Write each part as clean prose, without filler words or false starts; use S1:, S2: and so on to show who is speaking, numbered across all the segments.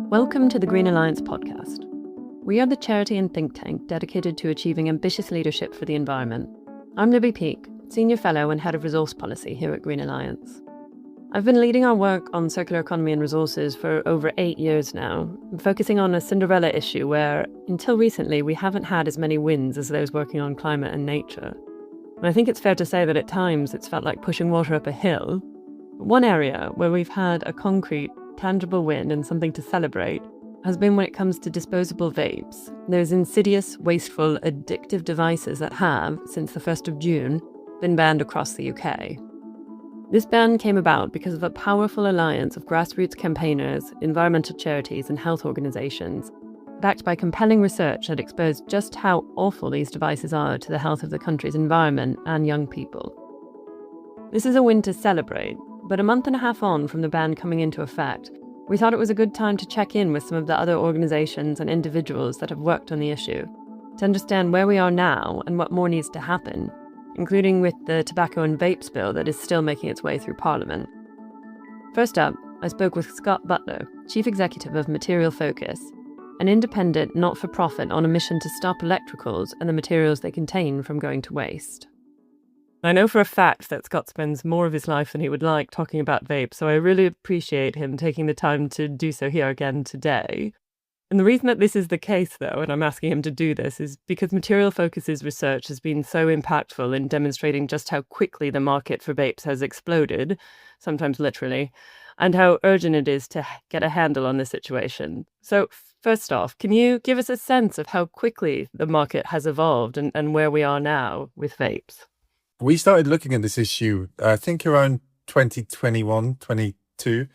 S1: Welcome to the Green Alliance podcast. We are the charity and think tank dedicated to achieving ambitious leadership for the environment. I'm Libby Peake, Senior Fellow and Head of Resource Policy here at Green Alliance. I've been leading our work on circular economy and resources for over 8 years now, focusing on a Cinderella issue where, until recently, we haven't had as many wins as those working on climate and nature. And I think it's fair to say that at times it's felt like pushing water up a hill. One area where we've had a concrete, tangible win and something to celebrate has been when it comes to disposable vapes, those insidious, wasteful, addictive devices that have, since the 1st of June, been banned across the UK. This ban came about because of a powerful alliance of grassroots campaigners, environmental charities and health organisations, backed by compelling research that exposed just how awful these devices are to the health of the country's environment and young people. This is a win to celebrate, but a month and a half on from the ban coming into effect, we thought it was a good time to check in with some of the other organisations and individuals that have worked on the issue, to understand where we are now and what more needs to happen, including with the tobacco and vapes bill that is still making its way through Parliament. First up, I spoke with Scott Butler, Chief Executive of Material Focus, an independent not-for-profit on a mission to stop electricals and the materials they contain from going to waste. I know for a fact that Scott spends more of his life than he would like talking about vapes, so I really appreciate him taking the time to do so here again today. And the reason that this is the case, though, and I'm asking him to do this, is because Material Focus's research has been so impactful in demonstrating just how quickly the market for vapes has exploded, sometimes literally, and how urgent it is to get a handle on the situation. So, first off, can you give us a sense of how quickly the market has evolved and where we are now with vapes?
S2: We started looking at this issue, I think around 2021, 22,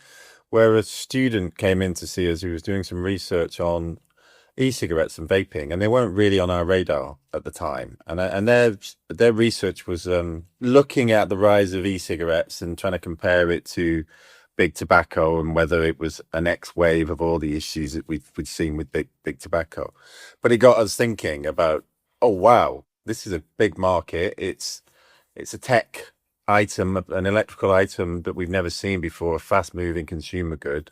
S2: where a student came in to see us who was doing some research on e-cigarettes and vaping, and they weren't really on our radar at the time. And their research was looking at the rise of e-cigarettes and trying to compare it to big tobacco and whether it was a next wave of all the issues that we'd seen with big tobacco. But it got us thinking about, oh wow, this is a big market. It's a tech item, an electrical item that we've never seen before, a fast-moving consumer good.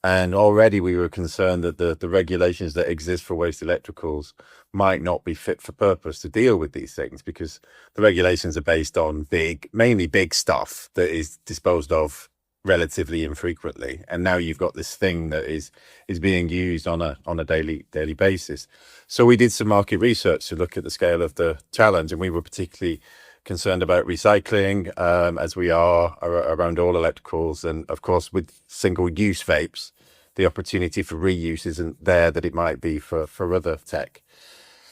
S2: And already we were concerned that the regulations that exist for waste electricals might not be fit for purpose to deal with these things, because the regulations are based on mainly big stuff that is disposed of relatively infrequently. And now you've got this thing that is being used on a daily basis. So we did some market research to look at the scale of the challenge, and we were particularly concerned about recycling, as we are around all electricals. And of course, with single-use vapes, the opportunity for reuse isn't there that it might be for other tech.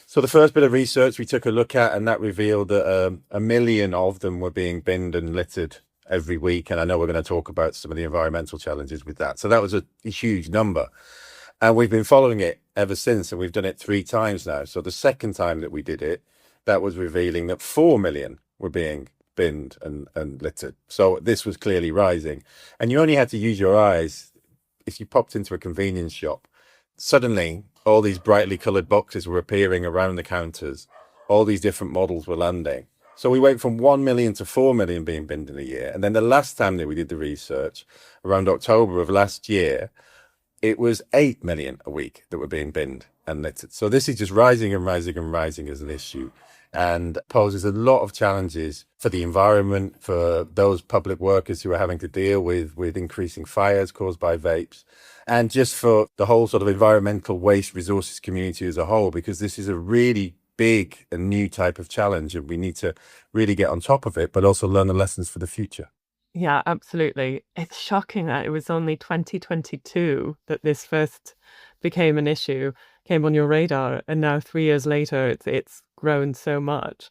S2: So the first bit of research we took a look at, and that revealed that 1 million of them were being binned and littered every week. And I know we're going to talk about some of the environmental challenges with that. So that was a huge number. And we've been following it ever since, and we've done it 3 times now. So the second time that we did it, that was revealing that 4 million were being binned and littered. So this was clearly rising. And you only had to use your eyes. If you popped into a convenience shop, suddenly all these brightly coloured boxes were appearing around the counters. All these different models were landing. So we went from 1 million to 4 million being binned in a year. And then the last time that we did the research, around October of last year, it was 8 million a week that were being binned and littered. So this is just rising and rising and rising as an issue, and poses a lot of challenges for the environment, for those public workers who are having to deal with increasing fires caused by vapes, and just for the whole sort of environmental waste resources community as a whole, because this is a really big and new type of challenge, and we need to really get on top of it, but also learn the lessons for the future.
S1: Yeah, absolutely. It's shocking that it was only 2022 that this first became an issue, came on your radar, and now 3 years later it's grown so much.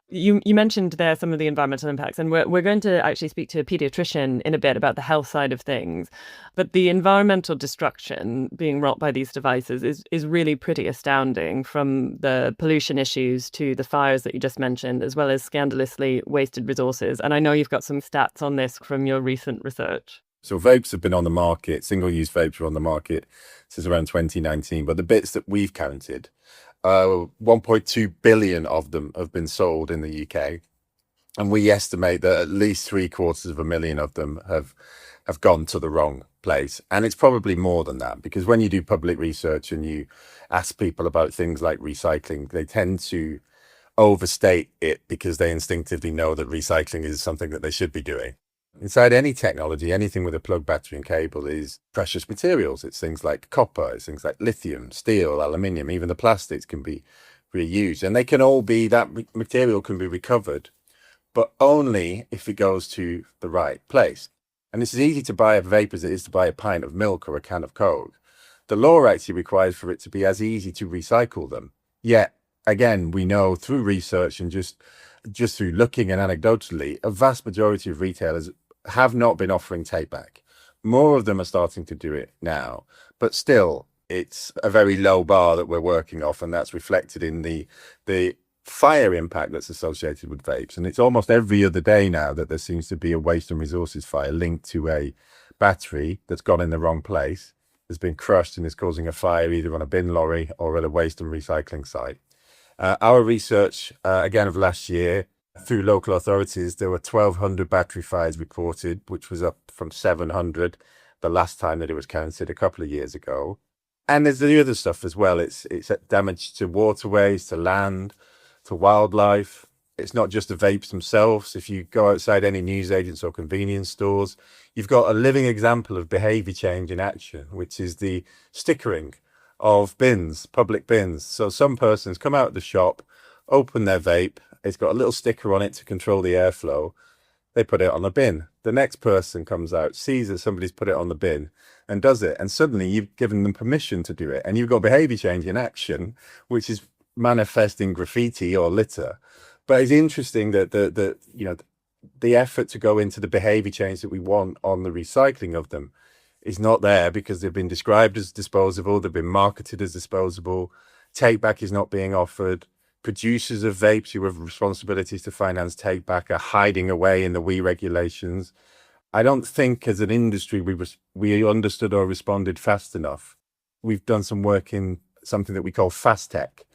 S1: You mentioned there some of the environmental impacts, and we're going to actually speak to a paediatrician in a bit about the health side of things. But the environmental destruction being wrought by these devices is really pretty astounding, from the pollution issues to the fires that you just mentioned, as well as scandalously wasted resources. And I know you've got some stats on this from your recent research.
S2: So vapes have been on the market, single-use vapes were on the market since around 2019. But the bits that we've counted, 1.2 billion of them have been sold in the UK. And we estimate that at least 750,000 of them have gone to the wrong place. And it's probably more than that, because when you do public research and you ask people about things like recycling, they tend to overstate it because they instinctively know that recycling is something that they should be doing. Inside any technology, anything with a plug, battery and cable is precious materials. It's things like copper, it's things like lithium, steel, aluminium, even the plastics can be reused. And they can all be, that material can be recovered, but only if it goes to the right place. And it's as easy to buy a vape as it is to buy a pint of milk or a can of Coke. The law actually requires for it to be as easy to recycle them. Yet, again, we know through research and just through looking and anecdotally, a vast majority of retailers have not been offering take back. More of them are starting to do it now, but still it's a very low bar that we're working off, and that's reflected in the fire impact that's associated with vapes. And it's almost every other day now that there seems to be a waste and resources fire linked to a battery that's gone in the wrong place, has been crushed and is causing a fire either on a bin lorry or at a waste and recycling site. Our research, again, of last year, through local authorities, there were 1,200 battery fires reported, which was up from 700 the last time that it was counted a couple of years ago. And there's the other stuff as well. It's damage to waterways, to land, to wildlife. It's not just the vapes themselves. If you go outside any newsagents or convenience stores, you've got a living example of behaviour change in action, which is the stickering of bins, public bins. So some persons come out of the shop, open their vape, it's got a little sticker on it to control the airflow. They put it on the bin. The next person comes out, sees that somebody's put it on the bin and does it. And suddenly you've given them permission to do it. And you've got behaviour change in action, which is manifesting graffiti or litter. But it's interesting that the effort to go into the behaviour change that we want on the recycling of them is not there, because they've been described as disposable, they've been marketed as disposable, take back is not being offered. Producers of vapes who have responsibilities to finance take back are hiding away in the WE regulations. I don't think as an industry we understood or responded fast enough. We've done some work in something that we call fast tech,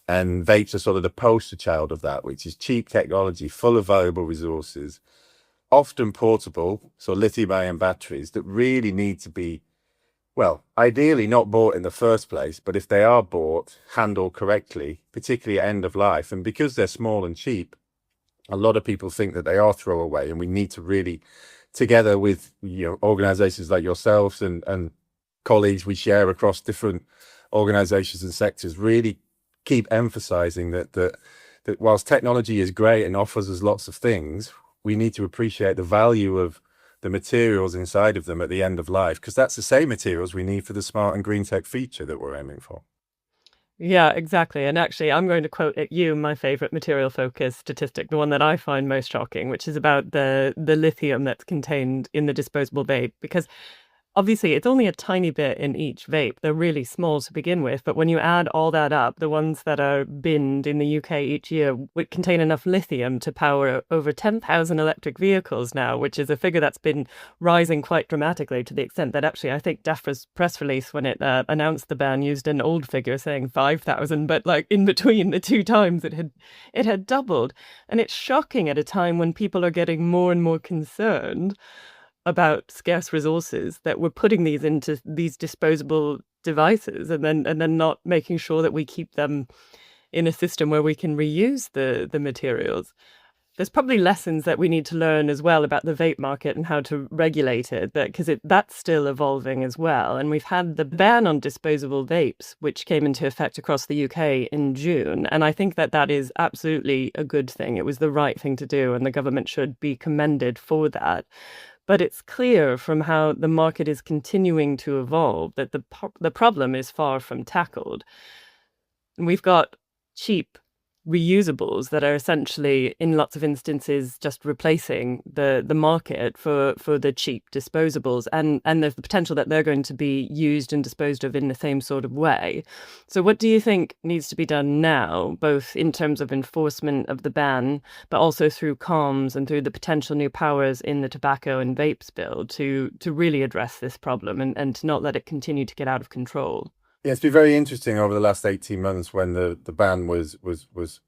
S2: and vapes are sort of the poster child of that, which is cheap technology, full of valuable resources, often portable, so lithium-ion batteries that really need to be, well, ideally not bought in the first place, but if they are bought, handled correctly, particularly at end of life. And because they're small and cheap, a lot of people think that they are throwaway, and we need to really, together with organizations like yourselves and colleagues we share across different organizations and sectors, really keep emphasizing that whilst technology is great and offers us lots of things, we need to appreciate the value of the materials inside of them at the end of life, because that's the same materials we need for the smart and green tech feature that we're aiming for.
S1: Yeah, exactly. And actually, I'm going to quote at you my favorite material focus statistic, the one that I find most shocking, which is about the lithium that's contained in the disposable vape, because obviously, it's only a tiny bit in each vape. They're really small to begin with, but when you add all that up, the ones that are binned in the UK each year would contain enough lithium to power over 10,000 electric vehicles now, which is a figure that's been rising quite dramatically, to the extent that actually I think DEFRA's press release when it announced the ban used an old figure saying 5,000, but like in between the two times it had doubled. And it's shocking at a time when people are getting more and more concerned about scarce resources, that we're putting these into these disposable devices and then not making sure that we keep them in a system where we can reuse the materials. There's probably lessons that we need to learn as well about the vape market and how to regulate it, because that's still evolving as well. And we've had the ban on disposable vapes, which came into effect across the UK in June. And I think that is absolutely a good thing. It was the right thing to do, and the government should be commended for that. But it's clear from how the market is continuing to evolve that the problem is far from tackled. And we've got cheap reusables that are essentially, in lots of instances, just replacing the market for the cheap disposables. And there's the potential that they're going to be used and disposed of in the same sort of way. So what do you think needs to be done now, both in terms of enforcement of the ban, but also through comms and through the potential new powers in the tobacco and vapes bill to really address this problem and to not let it continue to get out of control?
S2: Yeah, it's been very interesting over the last 18 months when the ban was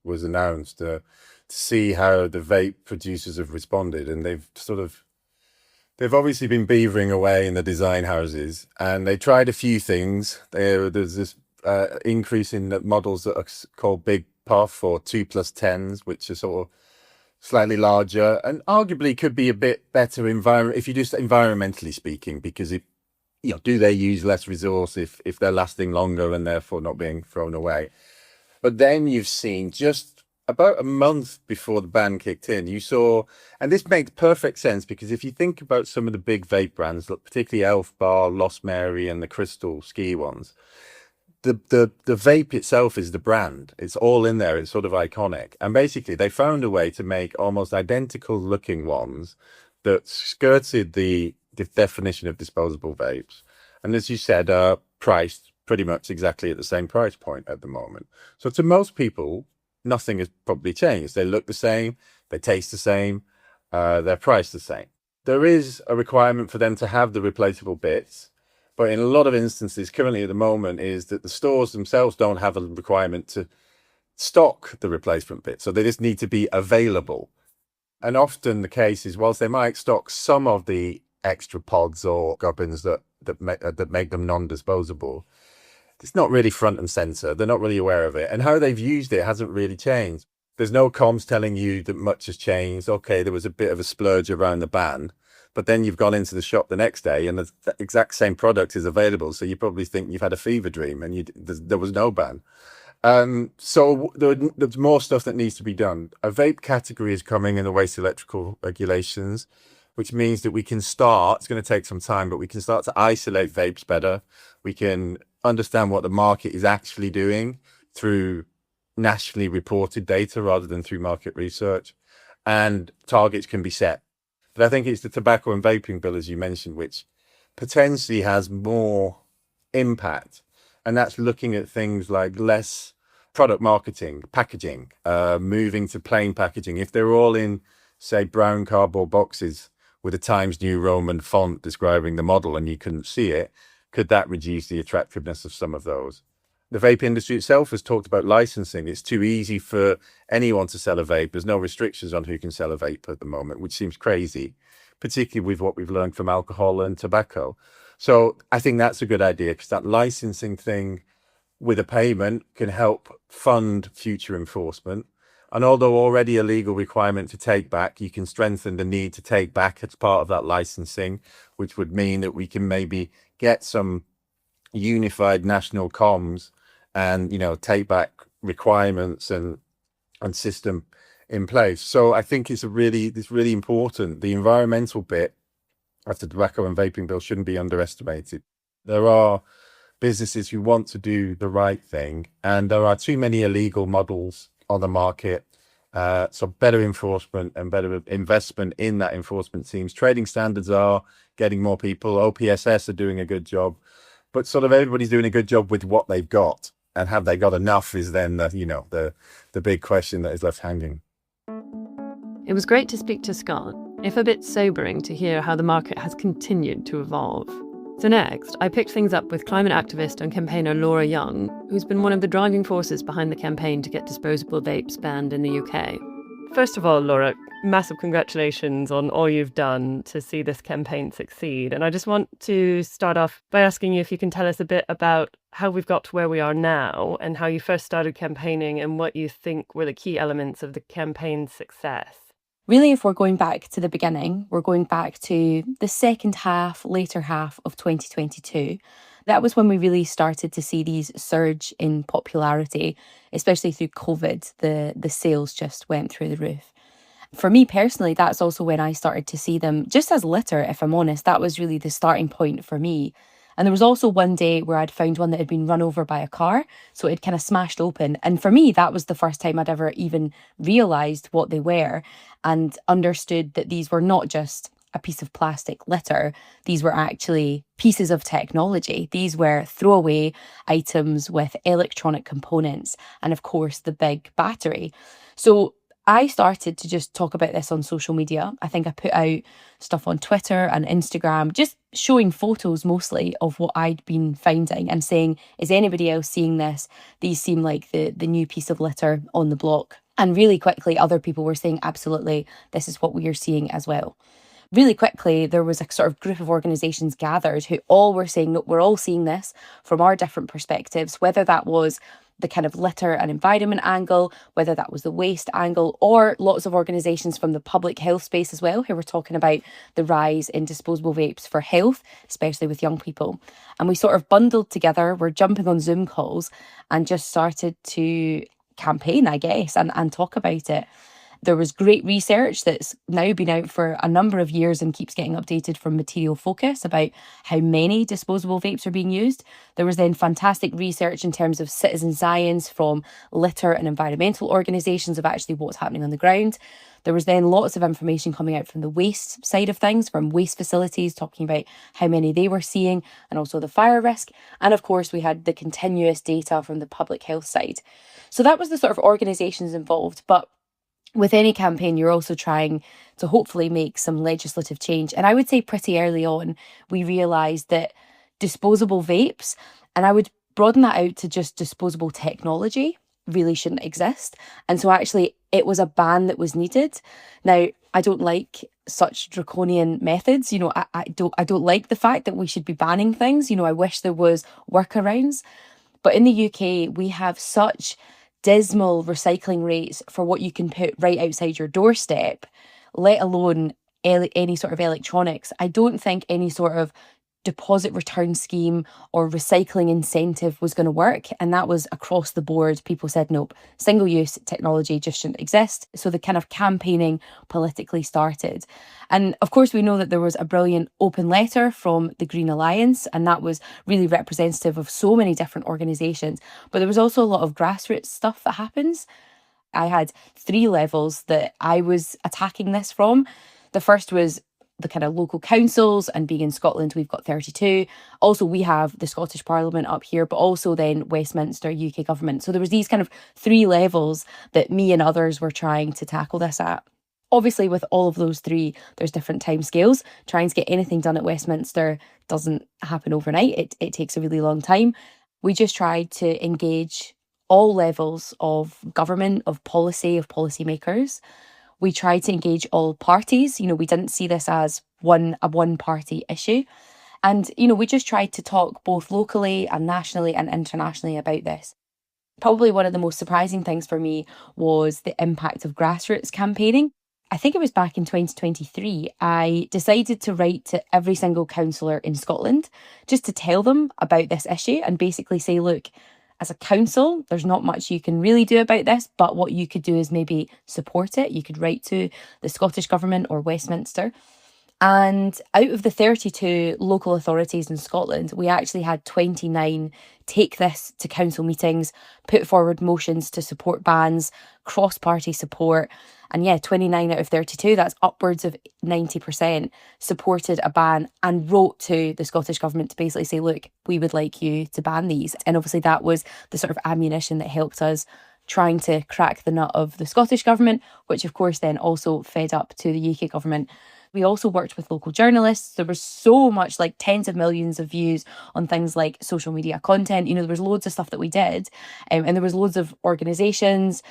S2: announced to see how the vape producers have responded, and they've sort of They've obviously been beavering away in the design houses, and they tried a few things. There's this increase in the models that are called Big Puff or 2+10s, which are sort of slightly larger and arguably could be a bit better if you just environmentally speaking, because do they use less resource if they're lasting longer and therefore not being thrown away? But then you've seen just about a month before the ban kicked in, you saw, and this makes perfect sense because if you think about some of the big vape brands, particularly Elf Bar, Lost Mary, and the Crystal Ski ones, the vape itself is the brand. It's all in there. It's sort of iconic. And basically, they found a way to make almost identical looking ones that skirted the definition of disposable vapes. And as you said, are priced pretty much exactly at the same price point at the moment. So to most people, nothing has probably changed. They look the same, they taste the same, they're priced the same. There is a requirement for them to have the replaceable bits. But in a lot of instances, currently at the moment, is that the stores themselves don't have a requirement to stock the replacement bit. So they just need to be available. And often the case is, whilst they might stock some of the extra pods or gubbins that make them non-disposable, it's not really front and center. They're not really aware of it. And how they've used it hasn't really changed. There's no comms telling you that much has changed. Okay, there was a bit of a splurge around the ban. But then you've gone into the shop the next day and the exact same product is available. So you probably think you've had a fever dream and there was no ban. So there's more stuff that needs to be done. A vape category is coming in the waste electrical regulations, which means that we can start, it's going to take some time, but we can start to isolate vapes better. We can understand what the market is actually doing through nationally reported data rather than through market research. And targets can be set. But I think it's the tobacco and vaping bill, as you mentioned, which potentially has more impact. And that's looking at things like less product marketing, packaging, moving to plain packaging. If they're all in, say, brown cardboard boxes with a Times New Roman font describing the model and you couldn't see it, could that reduce the attractiveness of some of those? The vape industry itself has talked about licensing. It's too easy for anyone to sell a vape. There's no restrictions on who can sell a vape at the moment, which seems crazy, particularly with what we've learned from alcohol and tobacco. So I think that's a good idea because that licensing thing with a payment can help fund future enforcement. And although already a legal requirement to take back, you can strengthen the need to take back as part of that licensing, which would mean that we can maybe get some unified national comms and take back requirements and system in place. So I think it's really important. The environmental bit of the tobacco and vaping bill shouldn't be underestimated. There are businesses who want to do the right thing, and there are too many illegal models on the market. So better enforcement and better investment in that enforcement teams. Trading standards are getting more people. OPSS are doing a good job. But sort of everybody's doing a good job with what they've got. And have they got enough is then the big question that is left hanging.
S1: It was great to speak to Scott, if a bit sobering to hear how the market has continued to evolve. So next, I picked things up with climate activist and campaigner Laura Young, who's been one of the driving forces behind the campaign to get disposable vapes banned in the UK. First of all, Laura, massive congratulations on all you've done to see this campaign succeed. And I just want to start off by asking you if you can tell us a bit about how we've got to where we are now and how you first started campaigning and what you think were the key elements of the campaign's success.
S3: Really, if we're going back to the beginning, we're going back to the later half of 2022. That was when we really started to see these surge in popularity, especially through COVID. The sales just went through the roof. For me personally, that's also when I started to see them just as litter, if I'm honest. That was really the starting point for me. And there was also one day where I'd found one that had been run over by a car. So it kind of smashed open. And for me, that was the first time I'd ever even realised what they were and understood that these were not just a piece of plastic litter. These were actually pieces of technology. These were throwaway items with electronic components and, of course, the big battery. So I started to just talk about this on social media. I think I put out stuff on Twitter and Instagram, just showing photos mostly of what I'd been finding and saying, is anybody else seeing this? These seem like the new piece of litter on the block. And really quickly, other people were saying, absolutely, this is what we are seeing as well. Really quickly, there was a sort of group of organisations gathered who all were saying, look, we're all seeing this from our different perspectives, whether that was the kind of litter and environment angle, whether that was the waste angle, or lots of organisations from the public health space as well, who were talking about the rise in disposable vapes for health, especially with young people. And we sort of bundled together, we're jumping on Zoom calls and just started to campaign, I guess, and talk about it. There was great research that's now been out for a number of years and keeps getting updated from Material Focus about how many disposable vapes are being used. There was then fantastic research in terms of citizen science from litter and environmental organisations of actually what's happening on the ground. There was then lots of information coming out from the waste side of things, from waste facilities, talking about how many they were seeing and also the fire risk. And of course, we had the continuous data from the public health side. So that was the sort of organisations involved. But with any campaign, you're also trying to hopefully make some legislative change. And I would say pretty early on, we realised that disposable vapes, and I would broaden that out to just disposable technology, really shouldn't exist. And so actually it was a ban that was needed. Now, I don't like such draconian methods. I don't like the fact that we should be banning things. I wish there was workarounds. But in the UK, we have such dismal recycling rates for what you can put right outside your doorstep, let alone any sort of electronics. I don't think any sort of deposit return scheme or recycling incentive was going to work. And that was across the board. People said, nope, single-use technology just shouldn't exist. So the kind of campaigning politically started. And of course, we know that there was a brilliant open letter from the Green Alliance, and that was really representative of so many different organisations. But there was also a lot of grassroots stuff that happens. I had 3 levels that I was attacking this from. The first was the kind of local councils, and being in Scotland, we've got 32. Also, we have the Scottish Parliament up here, but also then Westminster, UK government. So there was these kind of 3 levels that me and others were trying to tackle this at. Obviously, with all of those 3, there's different timescales. Trying to get anything done at Westminster doesn't happen overnight. It takes a really long time. We just tried to engage all levels of government, of policymakers. We tried to engage all parties. We didn't see this as a one-party issue. And, we just tried to talk both locally and nationally and internationally about this. Probably one of the most surprising things for me was the impact of grassroots campaigning. I think it was back in 2023, I decided to write to every single councillor in Scotland just to tell them about this issue and basically say, look, as a council, there's not much you can really do about this, but what you could do is maybe support it. You could write to the Scottish Government or Westminster. And out of the 32 local authorities in Scotland, we actually had 29 take this to council meetings, put forward motions to support bans, cross-party support. And 29 out of 32, that's upwards of 90%, supported a ban and wrote to the Scottish Government to basically say, look, we would like you to ban these. And obviously that was the sort of ammunition that helped us trying to crack the nut of the Scottish Government, which of course then also fed up to the UK Government. We also worked with local journalists. There was so much, like tens of millions of views on things like social media content. There was loads of stuff that we did. And there was loads of organisations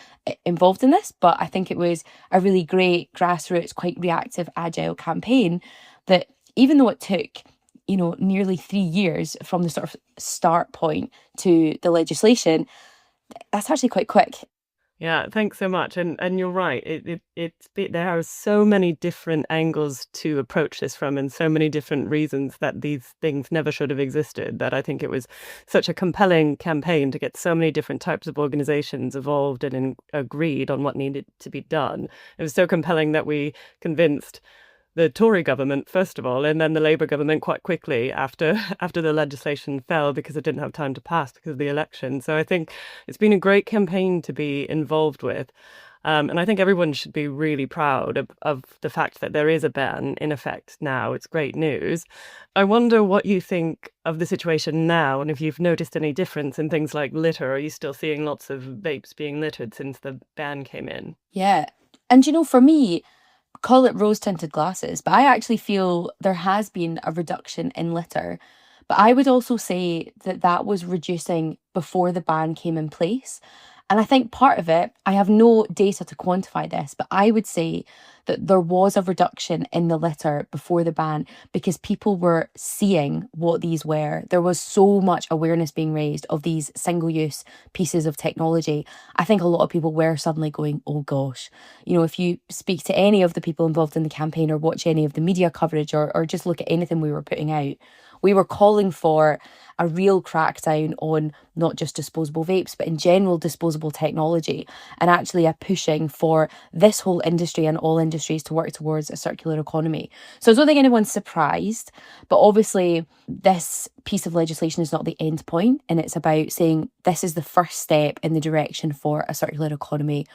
S3: involved in this. But I think it was a really great grassroots, quite reactive, agile campaign that even though it took, nearly 3 years from the sort of start point to the legislation, that's actually quite quick.
S4: Yeah, thanks so much. And you're right. There are so many different angles to approach this from, and so many different reasons that these things never should have existed, that I think it was such a compelling campaign to get so many different types of organizations involved and agreed on what needed to be done. It was so compelling that we convinced the Tory government, first of all, and then the Labour government quite quickly after the legislation fell, because it didn't have time to pass because of the election. So I think it's been a great campaign to be involved with. And I think everyone should be really proud of the fact that there is a ban in effect now. It's great news. I wonder what you think of the situation now, and if you've noticed any difference in things like litter. Are you still seeing lots of vapes being littered since the ban came in?
S3: Yeah. And, for me, call it rose-tinted glasses, but I actually feel there has been a reduction in litter. But I would also say that was reducing before the ban came in place. And I think part of it, I have no data to quantify this, but I would say that there was a reduction in the litter before the ban because people were seeing what these were. There was so much awareness being raised of these single-use pieces of technology. I think a lot of people were suddenly going, oh gosh. If you speak to any of the people involved in the campaign or watch any of the media coverage or just look at anything we were putting out, we were calling for a real crackdown on not just disposable vapes, but in general disposable technology, and actually a pushing for this whole industry and all industries to work towards a circular economy. So I don't think anyone's surprised, but obviously this piece of legislation is not the end point, and it's about saying this is the first step in the direction for a circular economy.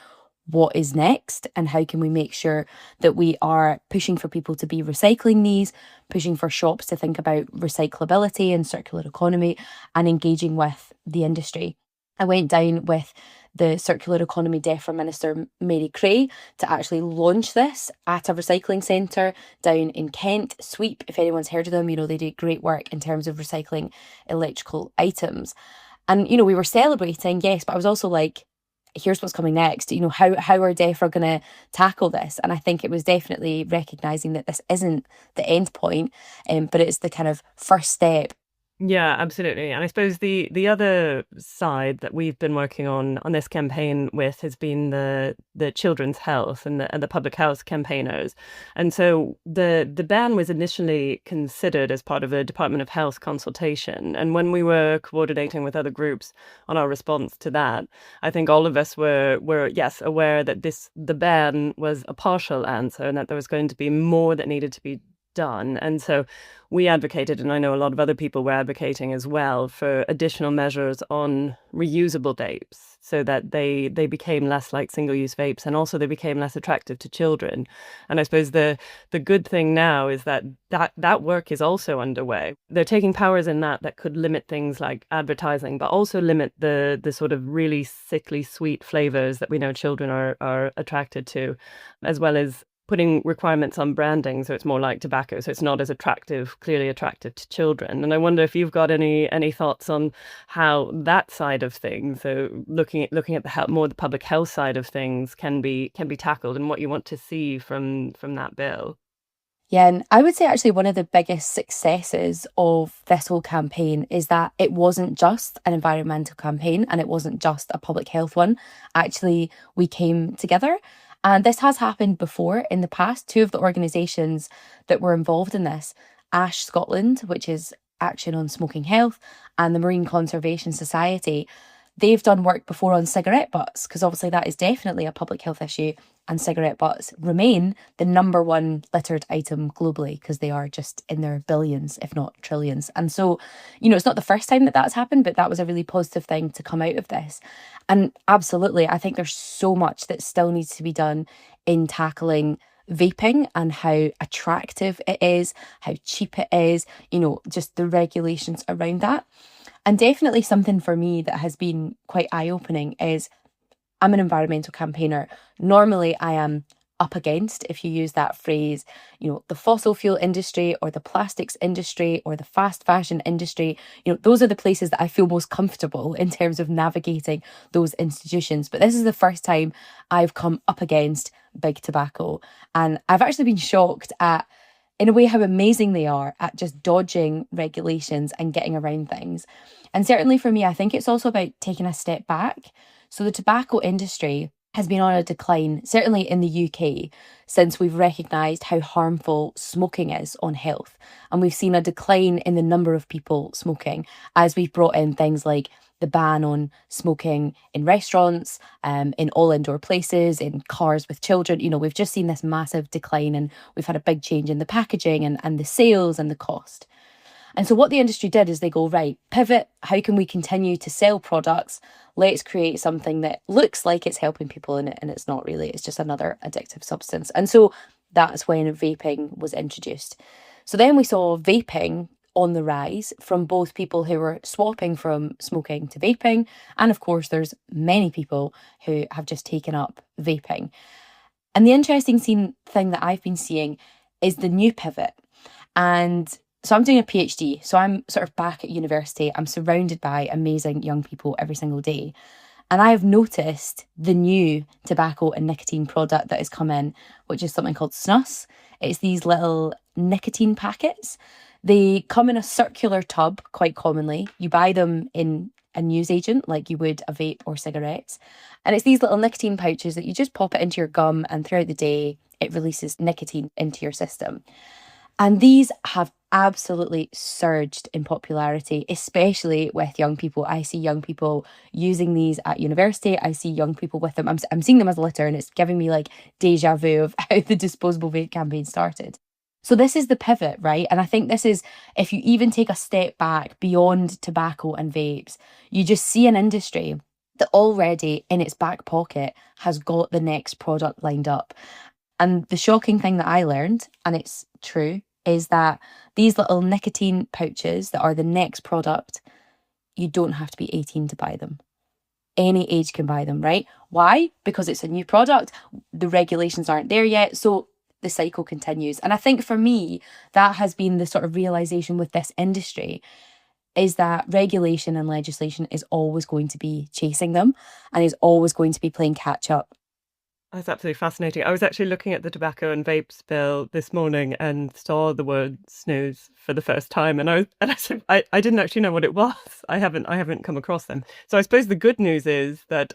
S3: What is next, and how can we make sure that we are pushing for people to be recycling these, pushing for shops to think about recyclability and circular economy, and engaging with the industry. I went down with the Circular Economy DEFRA Minister Mary Creagh to actually launch this at a recycling centre down in Kent, Sweep. If anyone's heard of them, they do great work in terms of recycling electrical items. And, we were celebrating, yes, but I was also like, here's what's coming next. How are DEFRA going to tackle this? And I think it was definitely recognising that this isn't the end point, but it's the kind of first step.
S4: Yeah, absolutely. And I suppose the other side that we've been working on this campaign with has been the children's health and the public health campaigners. And so the ban was initially considered as part of a Department of Health consultation. And when we were coordinating with other groups on our response to that, I think all of us were yes, aware that the ban was a partial answer and that there was going to be more that needed to be done. And so we advocated, and I know a lot of other people were advocating as well, for additional measures on reusable vapes so that they became less like single-use vapes, and also they became less attractive to children. And I suppose the good thing now is that work is also underway. They're taking powers in that could limit things like advertising, but also limit the sort of really sickly sweet flavors that we know children are attracted to, as well as putting requirements on branding so it's more like tobacco, so it's not as clearly attractive to children. And I wonder if you've got any thoughts on how that side of things, so looking at the public health side of things, can be tackled, and what you want to see from that bill.
S3: Yeah, and I would say actually one of the biggest successes of this whole campaign is that it wasn't just an environmental campaign and it wasn't just a public health one. Actually, we came together. And this has happened before in the past. Two of the organisations that were involved in this, ASH Scotland, which is Action on Smoking Health, and the Marine Conservation Society, they've done work before on cigarette butts, because obviously that is definitely a public health issue, and cigarette butts remain the number one littered item globally because they are just in their billions, if not trillions. And so, it's not the first time that that's happened, but that was a really positive thing to come out of this. And absolutely, I think there's so much that still needs to be done in tackling vaping and how attractive it is, how cheap it is, just the regulations around that. And definitely something for me that has been quite eye-opening is I'm an environmental campaigner. Normally I am up against, if you use that phrase, the fossil fuel industry or the plastics industry or the fast fashion industry. Those are the places that I feel most comfortable in terms of navigating those institutions. But this is the first time I've come up against big tobacco. And I've actually been shocked at, in a way, how amazing they are at just dodging regulations and getting around things. And certainly for me, I think it's also about taking a step back. So the tobacco industry has been on a decline, certainly in the UK, since we've recognised how harmful smoking is on health. And we've seen a decline in the number of people smoking as we've brought in things like the ban on smoking in restaurants, in all indoor places, in cars with children. We've just seen this massive decline, and we've had a big change in the packaging and the sales and the cost. And so what the industry did is they go, right, pivot, how can we continue to sell products? Let's create something that looks like it's helping people and it's not really, it's just another addictive substance. And so that's when vaping was introduced. So then we saw vaping on the rise from both people who were swapping from smoking to vaping. And of course, there's many people who have just taken up vaping. And the interesting thing that I've been seeing is the new pivot. And so I'm doing a PhD, so I'm sort of back at university. I'm surrounded by amazing young people every single day. And I have noticed the new tobacco and nicotine product that has come in, which is something called snus. It's these little nicotine packets. They come in a circular tub quite commonly. You buy them in a newsagent like you would a vape or cigarettes. And it's these little nicotine pouches that you just pop it into your gum, and throughout the day, it releases nicotine into your system. And these have absolutely surged in popularity, especially with young people. I see young people using these at university. I see young people with them. I'm seeing them as a litter, and it's giving me like deja vu of how the disposable vape campaign started. So this is the pivot, right? And I think this is, if you even take a step back beyond tobacco and vapes, you just see an industry that already in its back pocket has got the next product lined up. And the shocking thing that I learned, and it's true, is that these little nicotine pouches that are the next product, you don't have to be 18 to buy them. Any age can buy them, right? Why? Because it's a new product. The regulations aren't there yet. So the cycle continues. And I think for me, that has been the sort of realization with this industry, is that regulation and legislation is always going to be chasing them and is always going to be playing catch up.
S4: That's absolutely fascinating. I was actually looking at the tobacco and vapes bill this morning and saw the word snooze for the first time, and I didn't actually know what it was. I haven't come across them. So I suppose the good news is that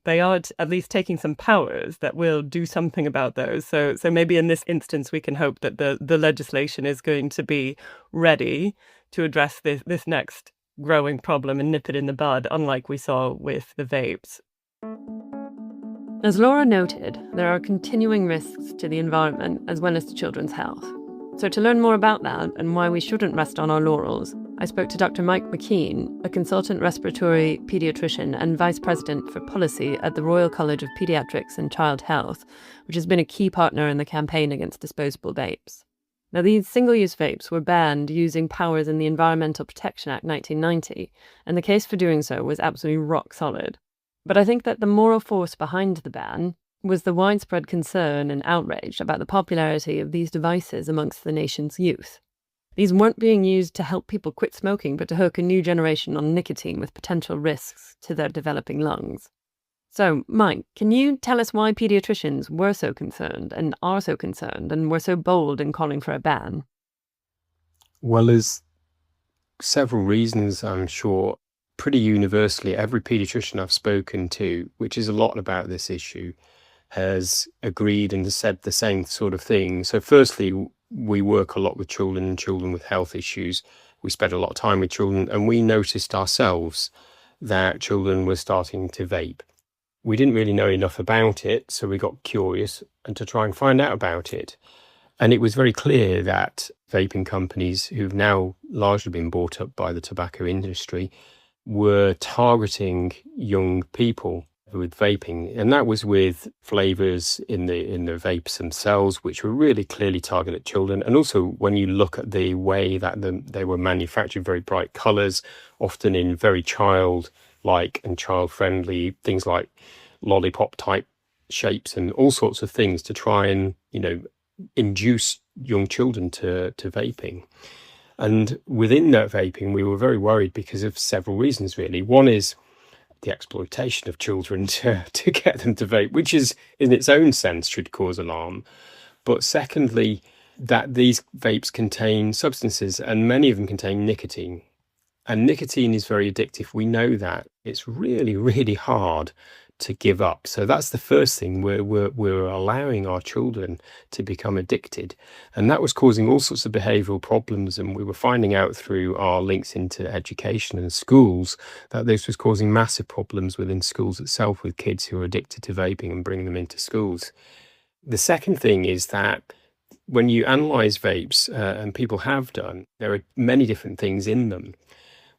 S4: they are at least taking some powers that will do something about those. So maybe in this instance we can hope that the legislation is going to be ready to address this next growing problem and nip it in the bud, unlike we saw with the vapes.
S1: As Laura noted, there are continuing risks to the environment as well as to children's health. So to learn more about that and why we shouldn't rest on our laurels, I spoke to Dr. Mike McKean, a consultant respiratory paediatrician and vice president for policy at the Royal College of Paediatrics and Child Health, which has been a key partner in the campaign against disposable vapes. Now, these single-use vapes were banned using powers in the Environmental Protection Act 1990, and the case for doing so was absolutely rock solid. But I think that the moral force behind the ban was the widespread concern and outrage about the popularity of these devices amongst the nation's youth. These weren't being used to help people quit smoking, but to hook a new generation on nicotine with potential risks to their developing lungs. So, Mike, can you tell us why paediatricians were so concerned and are so concerned and were so bold in calling for a ban?
S5: Well, there's several reasons, I'm sure. Pretty universally, every paediatrician I've spoken to, which is a lot about this issue, has agreed and has said the same sort of thing. So firstly, we work a lot with children and children with health issues. We spend a lot of time with children, and we noticed ourselves that children were starting to vape. We didn't really know enough about it, so we got curious and to try and find out about it. And it was very clear that vaping companies, who've now largely been bought up by the tobacco industry, were targeting young people with vaping, and that was with flavors in the vapes themselves, which were really clearly targeted at children. And also, when you look at the way that they were manufactured, very bright colors, often in very childlike and child-friendly things like lollipop type shapes and all sorts of things to try and induce young children to vaping. And within that vaping, we were very worried because of several reasons, really. One is the exploitation of children to get them to vape, which is in its own sense should cause alarm. But secondly, that these vapes contain substances, and many of them contain nicotine. And nicotine is very addictive. We know that. It's really, really hard to give up. So that's the first thing. We're allowing our children to become addicted, and that was causing all sorts of behavioral problems. And we were finding out through our links into education and schools that this was causing massive problems within schools itself with kids who are addicted to vaping and bringing them into schools. The second thing is that when you analyze vapes, and people have done, there are many different things in them.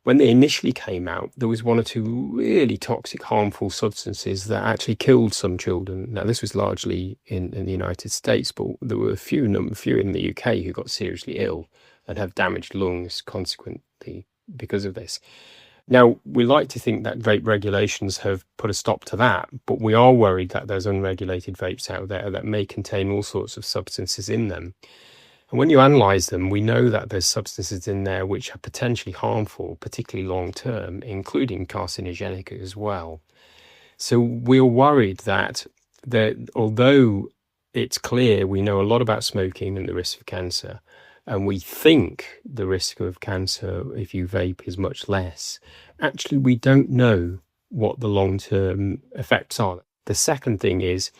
S5: When they initially came out, there was one or two really toxic, harmful substances that actually killed some children. Now, this was largely in the United States, but there were a few in the UK who got seriously ill and have damaged lungs consequently because of this. Now, we like to think that vape regulations have put a stop to that, but we are worried that there's unregulated vapes out there that may contain all sorts of substances in them. And when you analyse them, we know that there's substances in there which are potentially harmful, particularly long term, including carcinogenic as well. So we're worried that although it's clear we know a lot about smoking and the risk of cancer, and we think the risk of cancer if you vape is much less, actually we don't know what the long-term effects are. The second thing is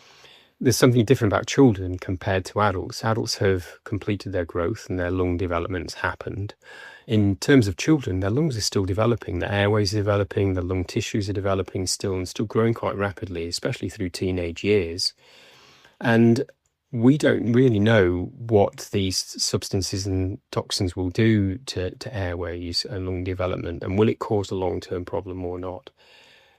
S5: there's something different about children compared to adults. Adults have completed their growth and their lung development's happened. In terms of children, their lungs are still developing, their airways are developing, the lung tissues are developing still and still growing quite rapidly, especially through teenage years. And we don't really know what these substances and toxins will do to airways and lung development, and will it cause a long-term problem or not.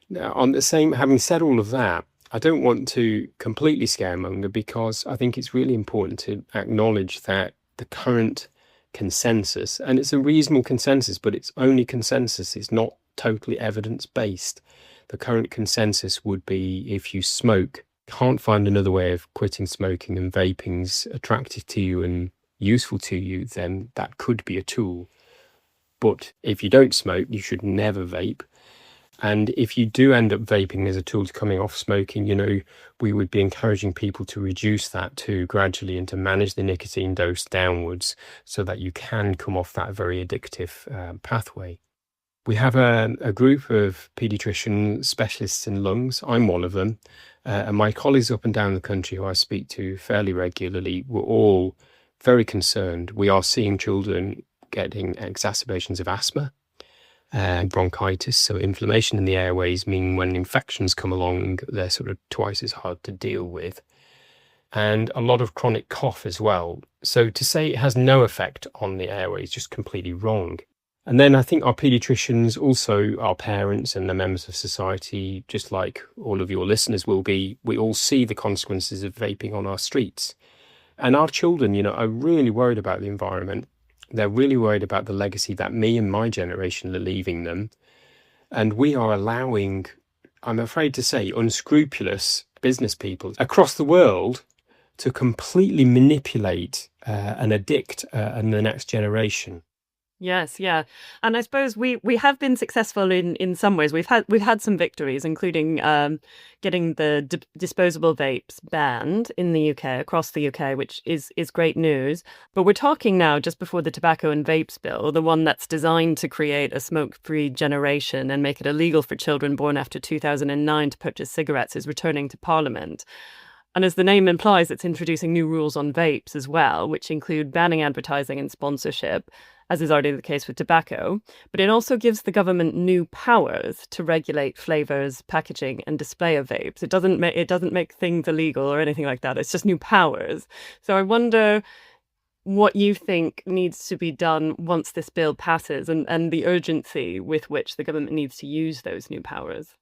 S5: Now, having said all of that, I don't want to completely scaremonger, because I think it's really important to acknowledge that the current consensus, and it's a reasonable consensus, but it's only consensus, it's not totally evidence-based. The current consensus would be if you smoke, can't find another way of quitting smoking, and vaping's attractive to you and useful to you, then that could be a tool. But if you don't smoke, you should never vape. And if you do end up vaping as a tool to coming off smoking, we would be encouraging people to reduce that too gradually, and to manage the nicotine dose downwards so that you can come off that very addictive pathway. We have a group of paediatrician specialists in lungs. I'm one of them. And my colleagues up and down the country who I speak to fairly regularly were all very concerned. We are seeing children getting exacerbations of asthma and bronchitis. So inflammation in the airways mean when infections come along, they're sort of twice as hard to deal with. And a lot of chronic cough as well. So to say it has no effect on the airways is just completely wrong. And then I think our paediatricians, also our parents and the members of society, just like all of your listeners will be, we all see the consequences of vaping on our streets. And our children, are really worried about the environment. They're really worried about the legacy that me and my generation are leaving them. And we are allowing, I'm afraid to say, unscrupulous business people across the world to completely manipulate and addict the next generation.
S4: Yes, yeah. And I suppose we have been successful in some ways. We've had some victories, including getting the disposable vapes banned in the UK, across the UK, which is great news. But we're talking now just before the tobacco and vapes bill, the one that's designed to create a smoke-free generation and make it illegal for children born after 2009 to purchase cigarettes, is returning to Parliament. And as the name implies, it's introducing new rules on vapes as well, which include banning advertising and sponsorship, as is already the case with tobacco. But it also gives the government new powers to regulate flavours, packaging and display of vapes. It doesn't make things illegal or anything like that. It's just new powers. So I wonder what you think needs to be done once this bill passes, and the urgency with which the government needs to use those new powers.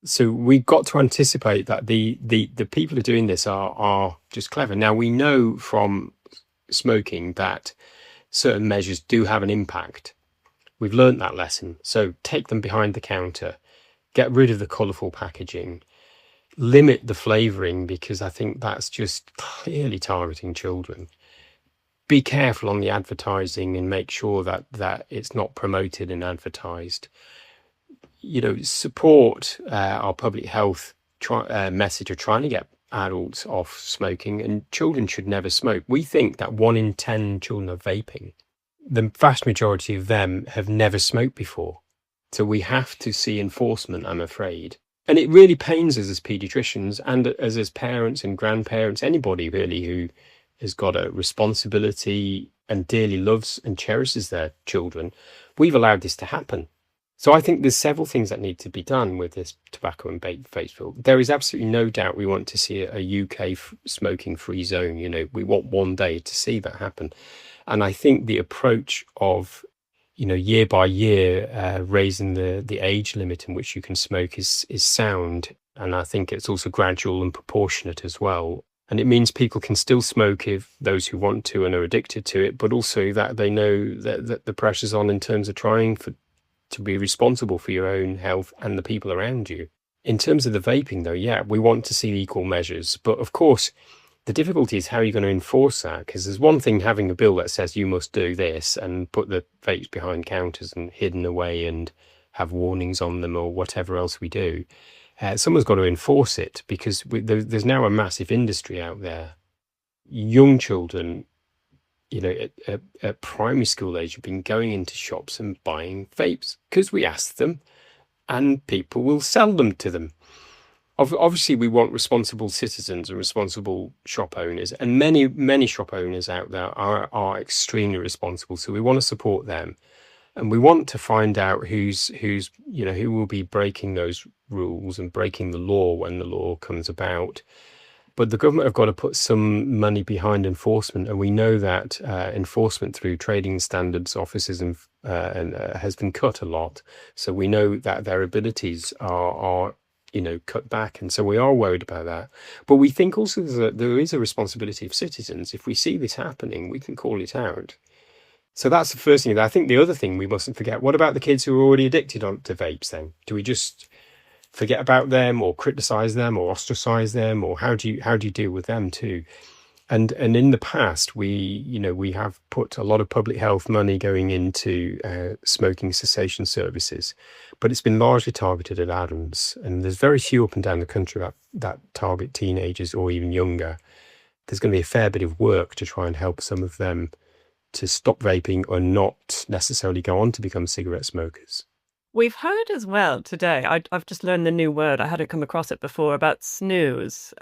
S5: So we've got to anticipate that the people who are doing this are just clever. Now, we know from smoking that certain measures do have an impact. We've learned that lesson. So take them behind the counter, get rid of the colourful packaging, limit the flavouring, because I think that's just clearly targeting children. Be careful on the advertising and make sure that it's not promoted and advertised. Support our public health message of trying to get adults off smoking, and children should never smoke. We think that 1 in 10 children are vaping. The vast majority of them have never smoked before. So we have to see enforcement, I'm afraid. And it really pains us as paediatricians and as parents and grandparents, anybody really who has got a responsibility and dearly loves and cherishes their children. We've allowed this to happen. So I think there's several things that need to be done with this tobacco and vapes bill. There is absolutely no doubt we want to see a UK smoking-free zone. We want one day to see that happen. And I think the approach of, year by year, raising the age limit in which you can smoke is sound. And I think it's also gradual and proportionate as well. And it means people can still smoke if those who want to and are addicted to it, but also that they know that the pressure's on in terms of trying to be responsible for your own health and the people around you. In terms of the vaping, though, yeah, we want to see equal measures. But of course, the difficulty is how you're going to enforce that, because there's one thing having a bill that says you must do this and put the vapes behind counters and hidden away and have warnings on them or whatever else we do. someone's got to enforce it, because there's now a massive industry out there. Young children, at primary school age, have been going into shops and buying vapes because we ask them, and people will sell them to them. Obviously, we want responsible citizens and responsible shop owners, and many shop owners out there are extremely responsible. So we want to support them, and we want to find out who will be breaking those rules and breaking the law when the law comes about. But the government have got to put some money behind enforcement, and we know that enforcement through trading standards offices has been cut a lot. So we know that their abilities are cut back, and so we are worried about that. But we think also there is a responsibility of citizens. If we see this happening, we can call it out. So that's the first thing. I think the other thing we mustn't forget: what about the kids who are already addicted to vapes? Then do we just forget about them, or criticize them, or ostracize them, or how do you deal with them too? And in the past, we have put a lot of public health money going into smoking cessation services, but it's been largely targeted at adults, and there's very few up and down the country that target teenagers or even younger. There's going to be a fair bit of work to try and help some of them to stop vaping or not necessarily go on to become cigarette smokers.
S4: We've heard as well today, I've just learned the new word, I hadn't come across it before, about snus,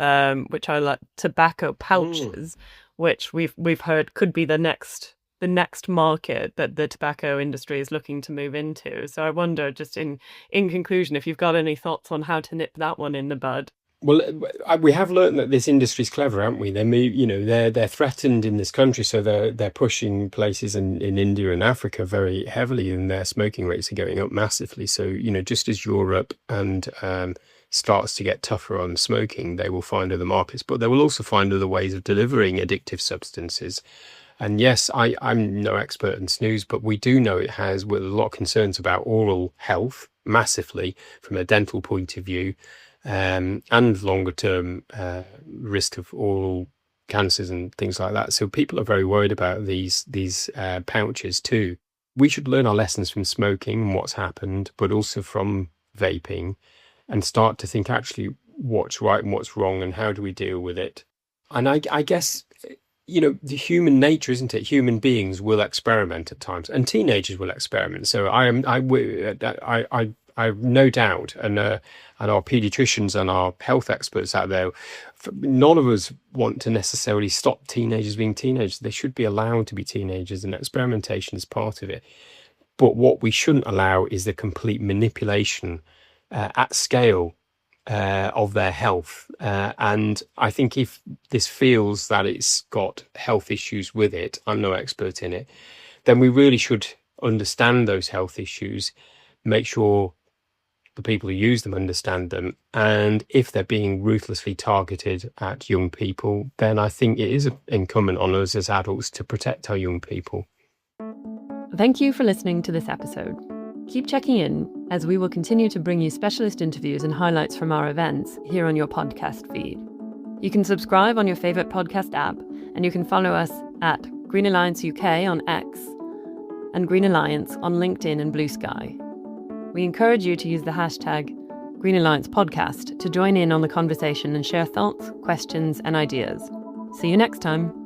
S4: which are like tobacco pouches, which we've heard could be the next market that the tobacco industry is looking to move into. So I wonder, just in conclusion, if you've got any thoughts on how to nip that one in the bud.
S5: Well, we have learned that this industry's clever, haven't we? They're threatened in this country, so they're pushing places in India and Africa very heavily, and their smoking rates are going up massively. So just as Europe and starts to get tougher on smoking, they will find other markets, but they will also find other ways of delivering addictive substances. And yes, I'm no expert in snus, but we do know it has with a lot of concerns about oral health massively from a dental point of view. And longer term risk of oral cancers and things like that. So people are very worried about these pouches too. We should learn our lessons from smoking and what's happened, but also from vaping, and start to think actually what's right and what's wrong and how do we deal with it. And I guess the human nature, isn't it? Human beings will experiment at times, and teenagers will experiment. So I have no doubt, and our paediatricians and our health experts out there, none of us want to necessarily stop teenagers being teenagers. They should be allowed to be teenagers, and experimentation is part of it. But what we shouldn't allow is the complete manipulation at scale of their health. And I think if this feels that it's got health issues with it, I'm no expert in it, then we really should understand those health issues, make sure the people who use them understand them. And if they're being ruthlessly targeted at young people, then I think it is incumbent on us as adults to protect our young people.
S1: Thank you for listening to this episode. Keep checking in, as we will continue to bring you specialist interviews and highlights from our events here on your podcast feed. You can subscribe on your favourite podcast app, and you can follow us at Green Alliance UK on X and Green Alliance on LinkedIn and Blue Sky. We encourage you to use the hashtag Green Alliance Podcast to join in on the conversation and share thoughts, questions, and ideas. See you next time.